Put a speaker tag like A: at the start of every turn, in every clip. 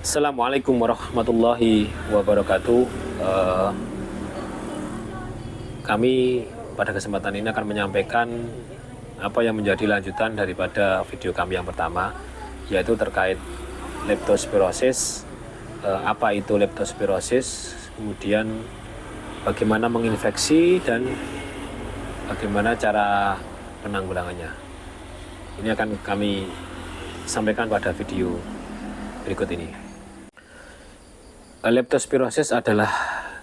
A: Assalamualaikum warahmatullahi wabarakatuh. Kami pada kesempatan ini akan menyampaikan apa yang menjadi lanjutan daripada video kami yang pertama, yaitu terkait leptospirosis. Apa itu leptospirosis, kemudian bagaimana menginfeksi dan bagaimana cara penanggulangannya. Ini akan kami sampaikan pada video berikut ini. Leptospirosis adalah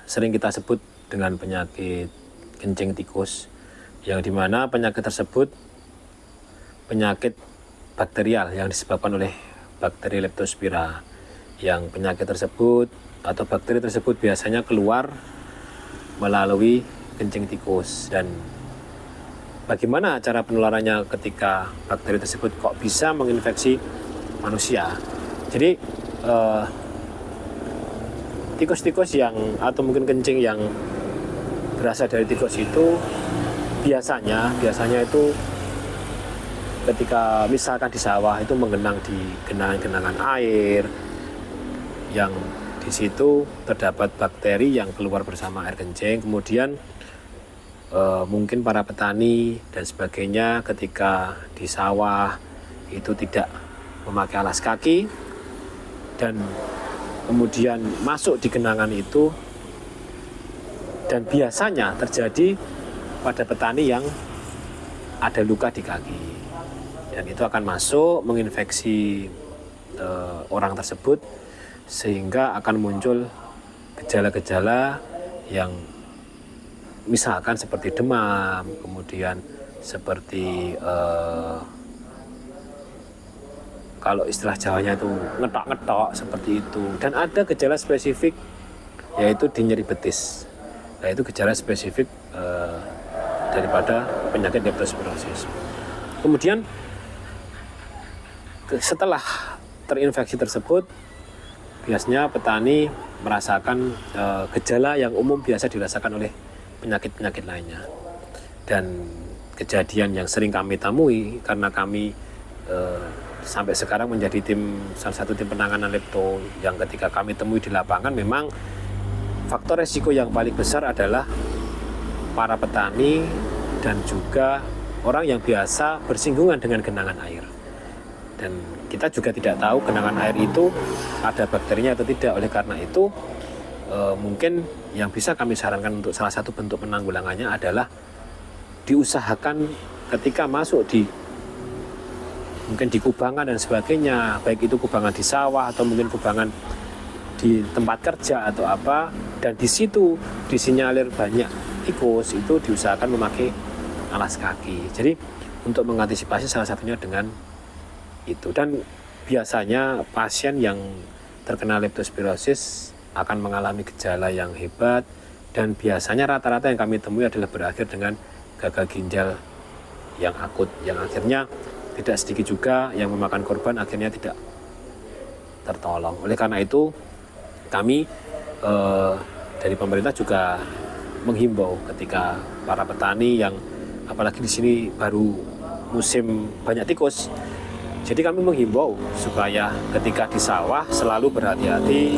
A: sering kita sebut dengan penyakit kencing tikus, yang dimana penyakit tersebut penyakit bakterial yang disebabkan oleh bakteri Leptospira, yang penyakit tersebut atau bakteri tersebut biasanya keluar melalui kencing tikus. Dan bagaimana cara penularannya ketika bakteri tersebut kok bisa menginfeksi manusia? Jadi tikus-tikus yang atau mungkin kencing yang berasal dari tikus itu biasanya itu ketika misalkan di sawah itu menggenang di genangan-genangan air yang di situ terdapat bakteri yang keluar bersama air kencing. Kemudian mungkin para petani dan sebagainya ketika di sawah itu tidak memakai alas kaki dan kemudian masuk di genangan itu, dan biasanya terjadi pada petani yang ada luka di kaki, dan itu akan masuk menginfeksi orang tersebut, sehingga akan muncul gejala-gejala yang misalkan seperti demam, kemudian seperti kalau istilah Jawanya itu ngetok-ngetok seperti itu. Dan ada gejala spesifik yaitu di nyeri betis. Nah, itu gejala spesifik daripada penyakit leptospirosis. Kemudian setelah terinfeksi tersebut, biasanya petani merasakan gejala yang umum biasa dirasakan oleh penyakit-penyakit lainnya. Dan kejadian yang sering kami temui, karena kami sampai sekarang menjadi salah satu tim penanganan lepto yang ketika kami temui di lapangan, memang faktor resiko yang paling besar adalah para petani dan juga orang yang biasa bersinggungan dengan genangan air. Dan kita juga tidak tahu genangan air itu ada bakterinya atau tidak. Oleh karena itu mungkin yang bisa kami sarankan untuk salah satu bentuk penanggulangannya adalah diusahakan ketika masuk mungkin di kubangan dan sebagainya, baik itu kubangan di sawah atau mungkin kubangan di tempat kerja atau apa, dan di situ disinyalir banyak tikus, itu diusahakan memakai alas kaki. Jadi untuk mengantisipasi salah satunya dengan itu. Dan biasanya pasien yang terkena leptospirosis akan mengalami gejala yang hebat, dan biasanya rata-rata yang kami temui adalah berakhir dengan gagal ginjal yang akut, yang akhirnya tidak sedikit juga yang memakan korban akhirnya tidak tertolong. Oleh karena itu kami dari pemerintah juga menghimbau ketika para petani yang apalagi di sini baru musim banyak tikus, jadi kami menghimbau supaya ketika di sawah selalu berhati-hati,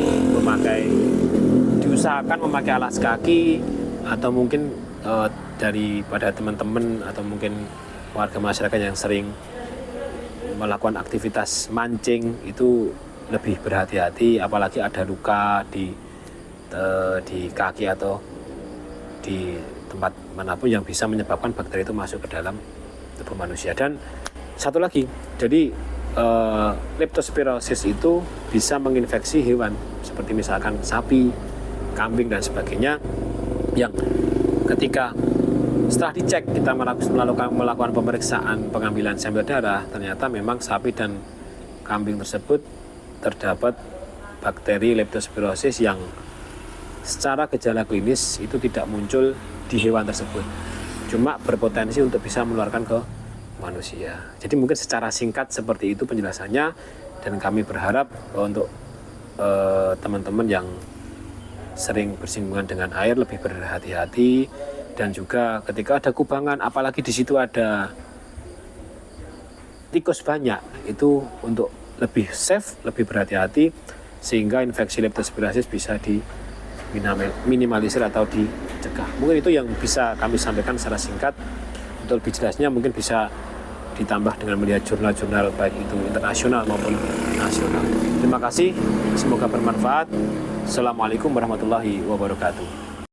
A: diusahakan memakai alas kaki, atau mungkin daripada teman-teman atau mungkin warga masyarakat yang sering melakukan aktivitas mancing itu lebih berhati-hati, apalagi ada luka di kaki atau di tempat manapun yang bisa menyebabkan bakteri itu masuk ke dalam tubuh manusia. Dan satu lagi, jadi leptospirosis itu bisa menginfeksi hewan seperti misalkan sapi, kambing dan sebagainya, yang ketika setelah dicek kita melakukan pemeriksaan pengambilan sampel darah, ternyata memang sapi dan kambing tersebut terdapat bakteri leptospirosis yang secara gejala klinis itu tidak muncul di hewan tersebut, cuma berpotensi untuk bisa menularkan ke manusia. Jadi mungkin secara singkat seperti itu penjelasannya, dan kami berharap untuk teman-teman yang sering bersinggungan dengan air lebih berhati-hati, dan juga ketika ada kubangan, apalagi di situ ada tikus banyak, itu untuk lebih safe, lebih berhati-hati, sehingga infeksi leptospirosis bisa minimalisir atau dicegah. Mungkin itu yang bisa kami sampaikan secara singkat. Untuk lebih jelasnya mungkin bisa ditambah dengan melihat jurnal-jurnal baik itu internasional maupun nasional. Terima kasih, semoga bermanfaat. Assalamualaikum warahmatullahi wabarakatuh.